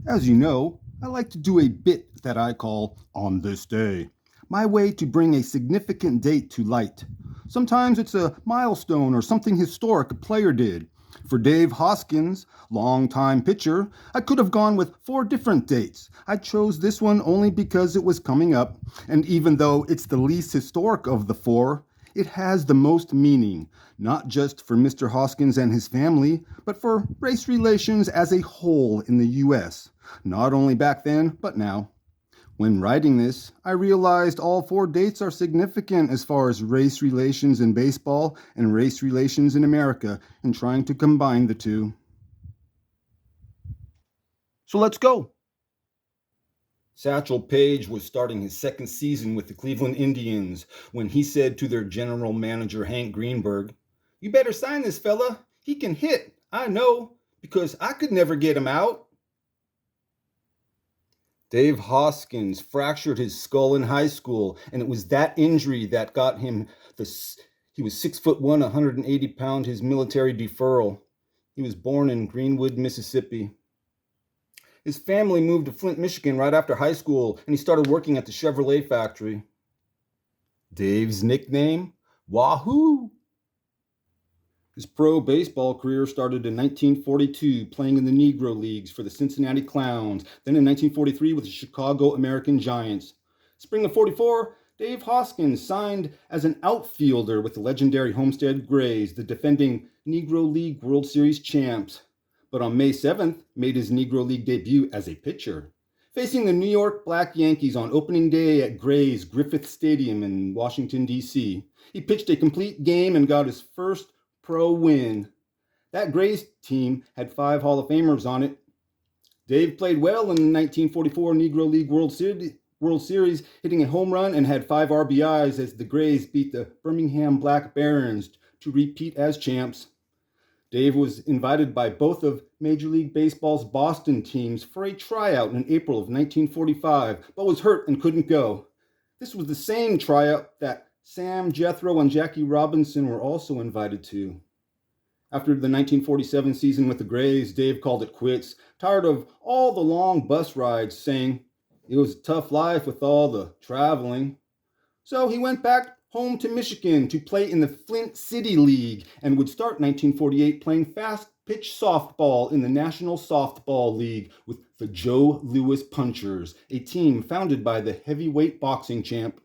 As you know, I like to do a bit that I call On This Day, my way to bring a significant date to light. Sometimes it's a milestone or something historic a player did. For Dave Hoskins, longtime pitcher, I could have gone with 4 different dates. I chose this one only because it was coming up, and even though it's the least historic of the 4, it has the most meaning, not just for Mr. Hoskins and his family, but for race relations as a whole in the U.S., not only back then, but now. When writing this, I realized all 4 dates are significant as far as race relations in baseball and race relations in America, and trying to combine the two. So let's go. Satchel Paige was starting his second season with the Cleveland Indians when he said to their general manager Hank Greenberg, "You better sign this fella. He can hit, I know, because I could never get him out." Dave Hoskins fractured his skull in high school, and it was that injury that got him he was 6'1", 180 pound, his military deferral. He was born in Greenwood, Mississippi. His family moved to Flint, Michigan right after high school, and he started working at the Chevrolet factory. Dave's nickname? Wahoo! His pro baseball career started in 1942, playing in the Negro Leagues for the Cincinnati Clowns, then in 1943 with the Chicago American Giants. Spring of '44, Dave Hoskins signed as an outfielder with the legendary Homestead Grays, the defending Negro League World Series champs, but on May 7th made his Negro League debut as a pitcher, facing the New York Black Yankees on opening day at Gray's Griffith Stadium in Washington, D.C. He pitched a complete game and got his first pro win. That Grays team had 5 Hall of Famers on it. Dave played well in the 1944 Negro League World Series, hitting a home run and had 5 RBIs as the Grays beat the Birmingham Black Barons to repeat as champs. Dave was invited by both of Major League Baseball's Boston teams for a tryout in April of 1945, but was hurt and couldn't go. This was the same tryout that Sam Jethro and Jackie Robinson were also invited to. After the 1947 season with the Grays, Dave called it quits, tired of all the long bus rides, saying it was a tough life with all the traveling. So he went back home to Michigan to play in the Flint City League and would start 1948 playing fast pitch softball in the National Softball League with the Joe Louis Punchers, a team founded by the heavyweight boxing champ.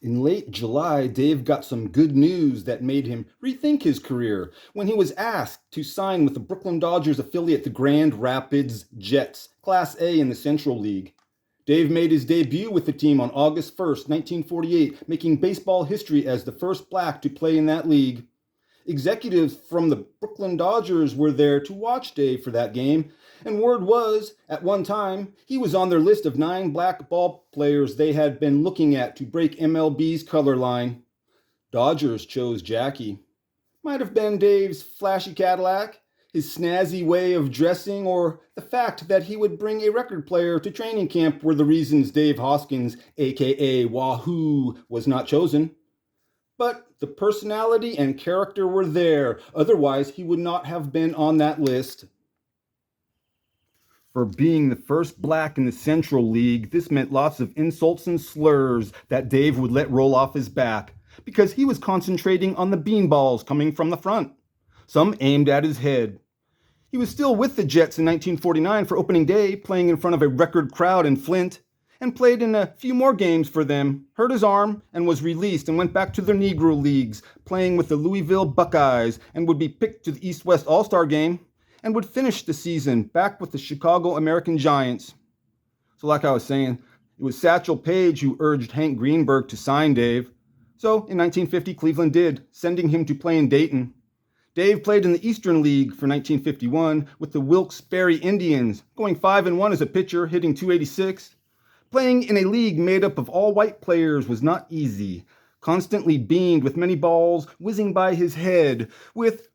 In late July, Dave got some good news that made him rethink his career when he was asked to sign with the Brooklyn Dodgers affiliate, the Grand Rapids Jets, Class A in the Central League. Dave made his debut with the team on August 1st, 1948, making baseball history as the first black to play in that league. Executives from the Brooklyn Dodgers were there to watch Dave for that game, and word was, at one time, he was on their list of 9 black ball players they had been looking at to break MLB's color line. Dodgers chose Jackie. Might have been Dave's flashy Cadillac, his snazzy way of dressing, or the fact that he would bring a record player to training camp were the reasons Dave Hoskins, aka Wahoo, was not chosen. But the personality and character were there, otherwise he would not have been on that list. For being the first black in the Central League, this meant lots of insults and slurs that Dave would let roll off his back, because he was concentrating on the beanballs coming from the front, some aimed at his head. He was still with the Jets in 1949 for opening day, playing in front of a record crowd in Flint, and played in a few more games for them, hurt his arm, and was released and went back to the Negro Leagues, playing with the Louisville Buckeyes, and would be picked to the East-West All-Star Game, and would finish the season back with the Chicago American Giants. So like I was saying, it was Satchel Paige who urged Hank Greenberg to sign Dave. So in 1950, Cleveland did, sending him to play in Dayton. Dave played in the Eastern League for 1951 with the Wilkes-Barre Indians, going 5-1 as a pitcher, hitting .286. Playing in a league made up of all white players was not easy, constantly beamed with many balls whizzing by his head, with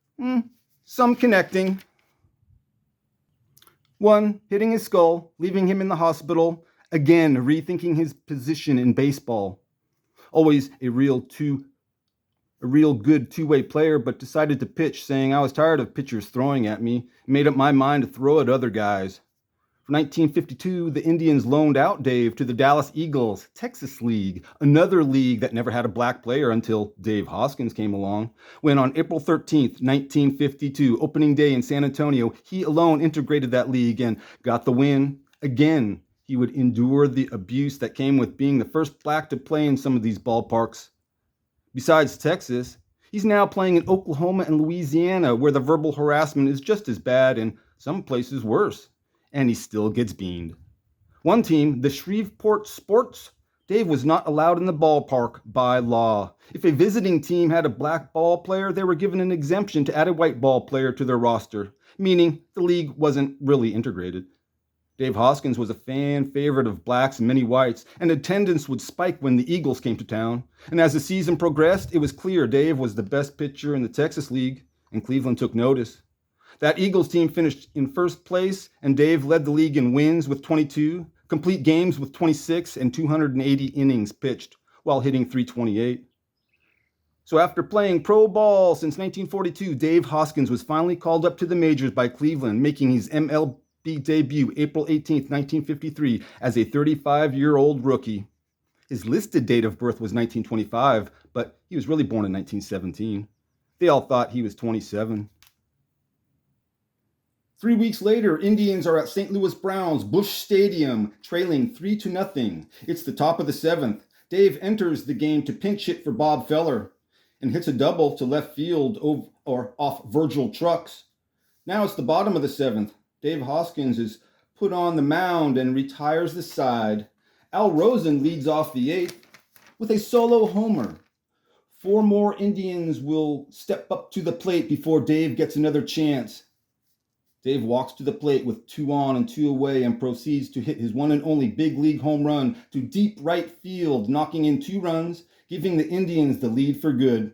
some connecting. One hitting his skull, leaving him in the hospital, again rethinking his position in baseball. Always a real a real good two-way player, but decided to pitch, saying I was tired of pitchers throwing at me, and made up my mind to throw at other guys. For 1952, the Indians loaned out Dave to the Dallas Eagles, Texas League, another league that never had a black player until Dave Hoskins came along, when on April 13th, 1952, opening day in San Antonio, he alone integrated that league and got the win. Again, he would endure the abuse that came with being the first black to play in some of these ballparks. Besides Texas, he's now playing in Oklahoma and Louisiana, where the verbal harassment is just as bad and some places worse. And he still gets beaned. One team, the Shreveport Sports, Dave was not allowed in the ballpark by law. If a visiting team had a black ball player, they were given an exemption to add a white ball player to their roster, meaning the league wasn't really integrated. Dave Hoskins was a fan favorite of blacks and many whites, and attendance would spike when the Eagles came to town. And as the season progressed, it was clear Dave was the best pitcher in the Texas League, and Cleveland took notice. That Eagles team finished in first place, and Dave led the league in wins with 22, complete games with 26, and 280 innings pitched, while hitting .328. So after playing pro ball since 1942, Dave Hoskins was finally called up to the majors by Cleveland, making his MLB debut April 18, 1953, as a 35-year-old rookie. His listed date of birth was 1925, but he was really born in 1917. They all thought he was 27. 3 weeks later, Indians are at St. Louis Browns' Busch Stadium, trailing 3-0. It's the top of the seventh. Dave enters the game to pinch hit for Bob Feller and hits a double to left field off Virgil Trucks. Now it's the bottom of the seventh. Dave Hoskins is put on the mound and retires the side. Al Rosen leads off the eighth with a solo homer. 4 more Indians will step up to the plate before Dave gets another chance. Dave walks to the plate with 2 on and 2 away and proceeds to hit his one and only big league home run to deep right field, knocking in 2 runs, giving the Indians the lead for good.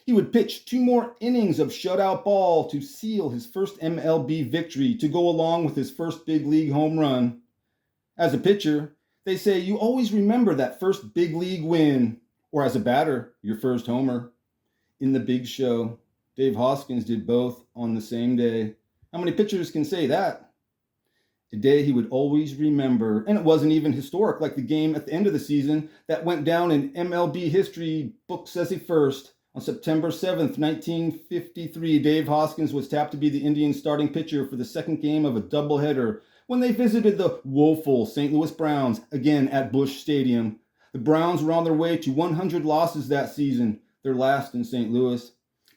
He would pitch 2 more innings of shutout ball to seal his first MLB victory to go along with his first big league home run. As a pitcher, they say you always remember that first big league win, or as a batter, your first homer. In the big show, Dave Hoskins did both on the same day. How many pitchers can say that? A day he would always remember, and it wasn't even historic like the game at the end of the season that went down in MLB history books as a first. On September 7th, 1953, Dave Hoskins was tapped to be the Indians' starting pitcher for the second game of a doubleheader when they visited the woeful St. Louis Browns, again at Busch Stadium. The Browns were on their way to 100 losses that season, their last in St. Louis.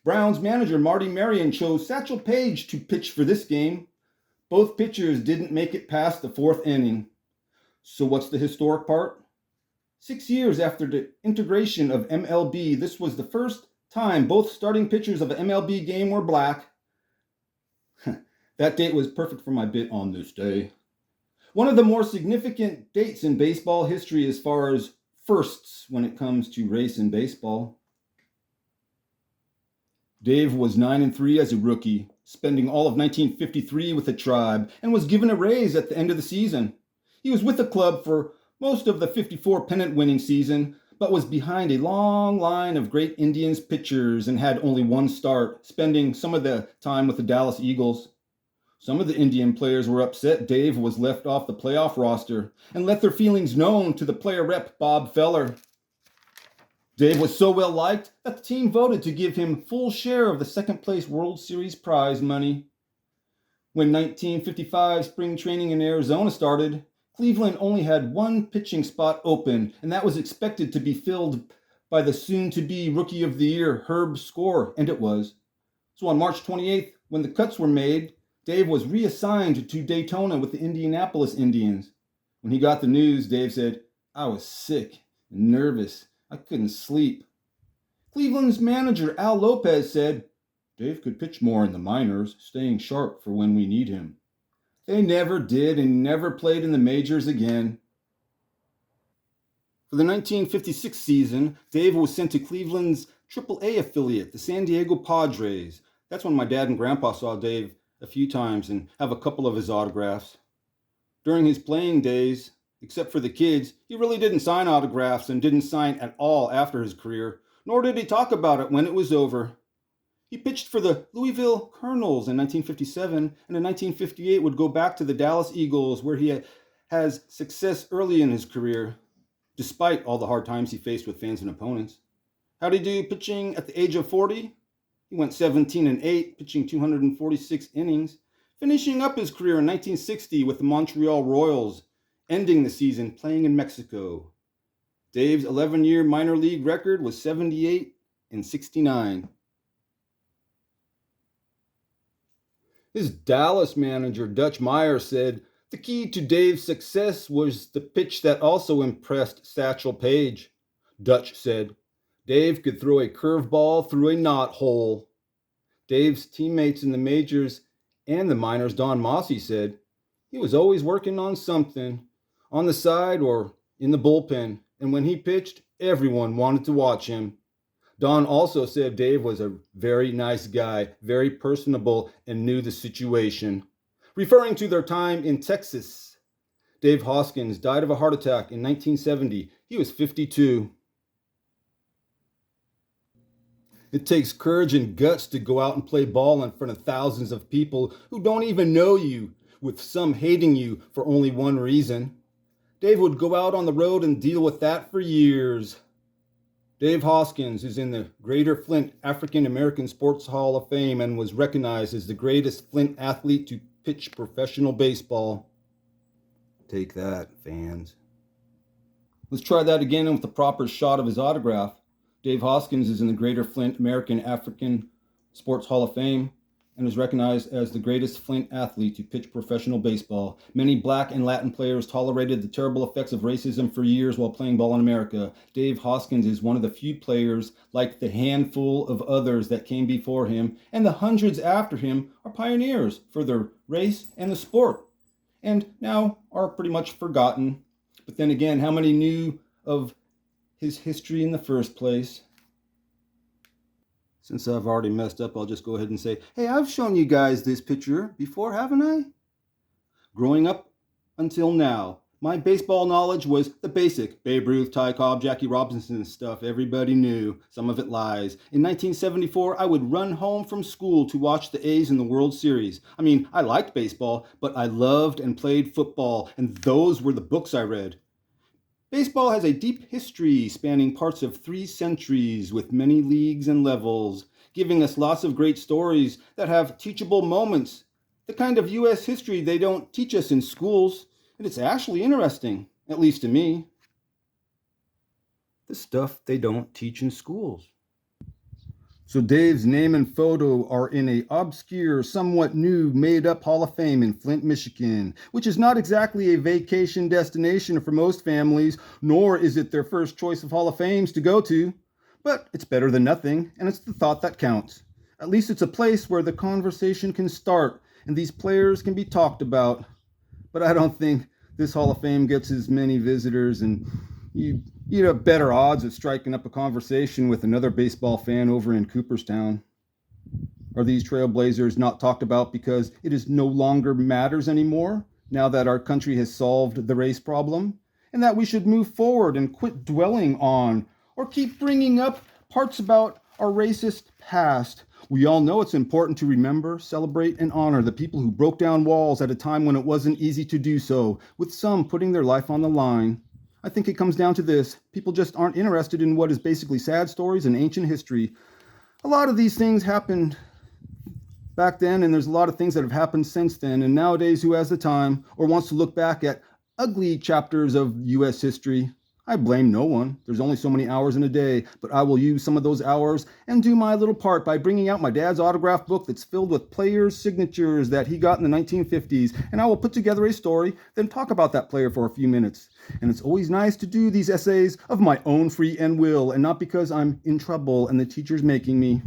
Browns manager Marty Marion chose Satchel Paige to pitch for this game. Both pitchers didn't make it past the 4th inning. So what's the historic part? 6 years after the integration of MLB, this was the first time both starting pitchers of an MLB game were black. That date was perfect for my bit on this day. One of the more significant dates in baseball history as far as firsts when it comes to race in baseball. Dave was 9-3 as a rookie, spending all of 1953 with the Tribe, and was given a raise at the end of the season. He was with the club for most of the 54 pennant-winning season, but was behind a long line of great Indians pitchers and had only 1 start, spending some of the time with the Dallas Eagles. Some of the Indian players were upset Dave was left off the playoff roster and let their feelings known to the player rep Bob Feller. Dave was so well liked that the team voted to give him full share of the second-place World Series prize money. When 1955 spring training in Arizona started, Cleveland only had 1 pitching spot open, and that was expected to be filled by the soon-to-be Rookie of the Year, Herb Score, and it was. So on March 28th, when the cuts were made, Dave was reassigned to Daytona with the Indianapolis Indians. When he got the news, Dave said, "I was sick and nervous. I couldn't sleep." Cleveland's manager, Al Lopez, said, "Dave could pitch more in the minors, staying sharp for when we need him." They never did and never played in the majors again. For the 1956 season, Dave was sent to Cleveland's AAA affiliate, the San Diego Padres. That's when my dad and grandpa saw Dave a few times and have a couple of his autographs. During his playing days, except for the kids, he really didn't sign autographs and didn't sign at all after his career. nor did he talk about it when it was over. He pitched for the Louisville Colonels in 1957, and in 1958 would go back to the Dallas Eagles, where he has success early in his career, despite all the hard times he faced with fans and opponents. How'd he do pitching at the age of 40? He went 17-8, pitching 246 innings, finishing up his career in 1960 with the Montreal Royals, ending the season playing in Mexico. Dave's 11-year minor league record was 78-69. His Dallas manager, Dutch Meyer, said the key to Dave's success was the pitch that also impressed Satchel Paige. Dutch said, Dave could throw a curveball through a knothole. Dave's teammates in the majors and the minors, Don Mossy, said he was always working on something, on the side or in the bullpen, and when he pitched, everyone wanted to watch him. Don also said Dave was a very nice guy, very personable, and knew the situation. Referring to their time in Texas, Dave Hoskins died of a heart attack in 1970. He was 52. It takes courage and guts to go out and play ball in front of thousands of people who don't even know you, with some hating you for only one reason. Dave would go out on the road and deal with that for years. Dave Hoskins is in the Greater Flint African American Sports Hall of Fame and was recognized as the greatest Flint athlete to pitch professional baseball. Take that, fans. Let's try that again with the proper shot of his autograph. Dave Hoskins is in the Greater Flint American African Sports Hall of Fame and is recognized as the greatest Flint athlete to pitch professional baseball. Many Black and Latin players tolerated the terrible effects of racism for years while playing ball in America. Dave Hoskins is one of the few players, like the handful of others that came before him, and the hundreds after him, are pioneers for their race and the sport, and now are pretty much forgotten. But then again, how many knew of his history in the first place? Since I've already messed up, I'll just go ahead and say, hey, I've shown you guys this picture before, haven't I? Growing up until now, my baseball knowledge was the basic Babe Ruth, Ty Cobb, Jackie Robinson stuff everybody knew. Some of it lies. In 1974, I would run home from school to watch the A's in the World Series. I mean, I liked baseball, but I loved and played football, and those were the books I read. Baseball has a deep history spanning parts of 3 centuries with many leagues and levels, giving us lots of great stories that have teachable moments, the kind of U.S. history they don't teach us in schools, and it's actually interesting, at least to me. The stuff they don't teach in schools. So Dave's name and photo are in a obscure, somewhat new, made-up Hall of Fame in Flint, Michigan, which is not exactly a vacation destination for most families, nor is it their first choice of Hall of Fames to go to. But it's better than nothing, and it's the thought that counts. At least it's a place where the conversation can start, and these players can be talked about. But I don't think this Hall of Fame gets as many visitors, and you'd have better odds of striking up a conversation with another baseball fan over in Cooperstown. Are these trailblazers not talked about because it is no longer matters anymore, now that our country has solved the race problem? And that we should move forward and quit dwelling on or keep bringing up parts about our racist past? We all know it's important to remember, celebrate, and honor the people who broke down walls at a time when it wasn't easy to do so, with some putting their life on the line. I think it comes down to this. People just aren't interested in what is basically sad stories and ancient history. A lot of these things happened back then, and there's a lot of things that have happened since then. And nowadays, who has the time or wants to look back at ugly chapters of U.S. history? I blame no one. There's only so many hours in a day, but I will use some of those hours and do my little part by bringing out my dad's autograph book that's filled with players' signatures that he got in the 1950s, and I will put together a story, then talk about that player for a few minutes. And it's always nice to do these essays of my own free and will, and not because I'm in trouble and the teacher's making me.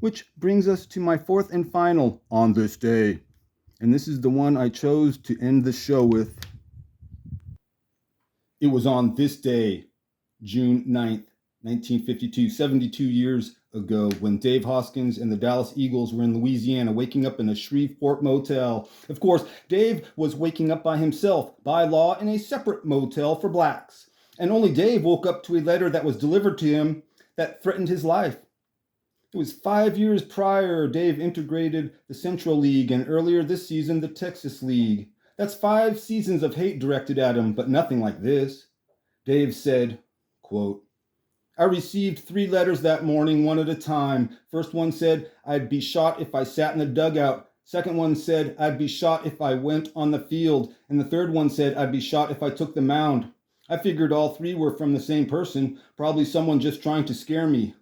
Which brings us to my fourth and final on this day. And this is the one I chose to end the show with. It was on this day, June 9th, 1952, 72 years ago, when Dave Hoskins and the Dallas Eagles were in Louisiana, waking up in a Shreveport motel. Of course, Dave was waking up by himself, by law, in a separate motel for blacks. And only Dave woke up to a letter that was delivered to him that threatened his life. It was 5 years prior Dave integrated the Central League and earlier this season the Texas League. That's 5 seasons of hate directed at him, but nothing like this. Dave said, quote, I received 3 letters that morning, one at a time. First one said, I'd be shot if I sat in the dugout. Second one said, I'd be shot if I went on the field. And the third one said, I'd be shot if I took the mound. I figured all 3 were from the same person, probably someone just trying to scare me,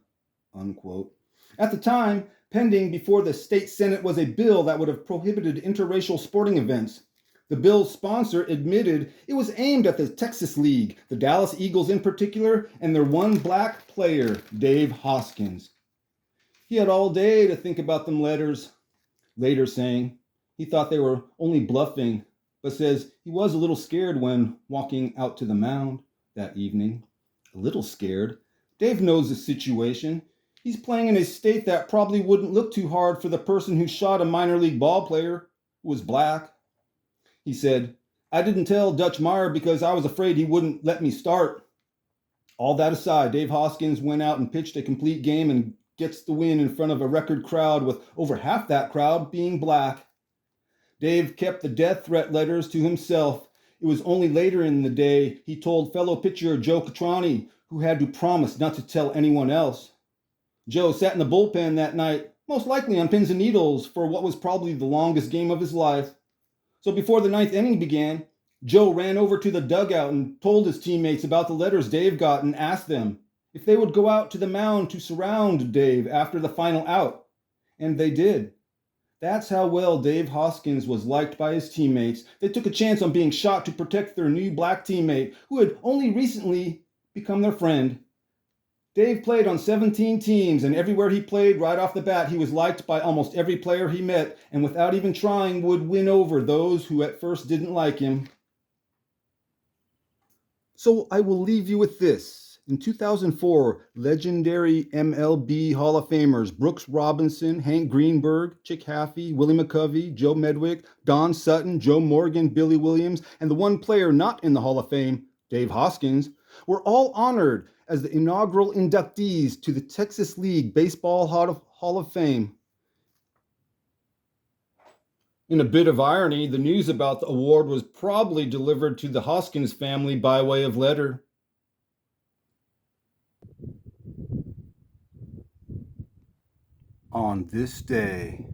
unquote. At the time, pending before the state Senate was a bill that would have prohibited interracial sporting events. The bill's sponsor admitted it was aimed at the Texas League, the Dallas Eagles in particular, and their one black player, Dave Hoskins. He had all day to think about them letters, later saying he thought they were only bluffing, but says he was a little scared when walking out to the mound that evening. A little scared. Dave knows the situation. He's playing in a state that probably wouldn't look too hard for the person who shot a minor league ball player who was black. He said, I didn't tell Dutch Meyer because I was afraid he wouldn't let me start. All that aside, Dave Hoskins went out and pitched a complete game and gets the win in front of a record crowd, with over half that crowd being black. Dave kept the death threat letters to himself. It was only later in the day he told fellow pitcher Joe Catrani, who had to promise not to tell anyone else. Joe sat in the bullpen that night, most likely on pins and needles, for what was probably the longest game of his life. So before the 9th inning began, Joe ran over to the dugout and told his teammates about the letters Dave got and asked them if they would go out to the mound to surround Dave after the final out. And they did. That's how well Dave Hoskins was liked by his teammates. They took a chance on being shot to protect their new black teammate, who had only recently become their friend. Dave played on 17 teams, and everywhere he played, right off the bat, he was liked by almost every player he met, and without even trying, would win over those who at first didn't like him. So I will leave you with this. In 2004, legendary MLB Hall of Famers Brooks Robinson, Hank Greenberg, Chick Haffey, Willie McCovey, Joe Medwick, Don Sutton, Joe Morgan, Billy Williams, and the one player not in the Hall of Fame, Dave Hoskins, were all honored as the inaugural inductees to the Texas League Baseball Hall of Fame. In a bit of irony, the news about the award was probably delivered to the Hoskins family by way of letter. On this day,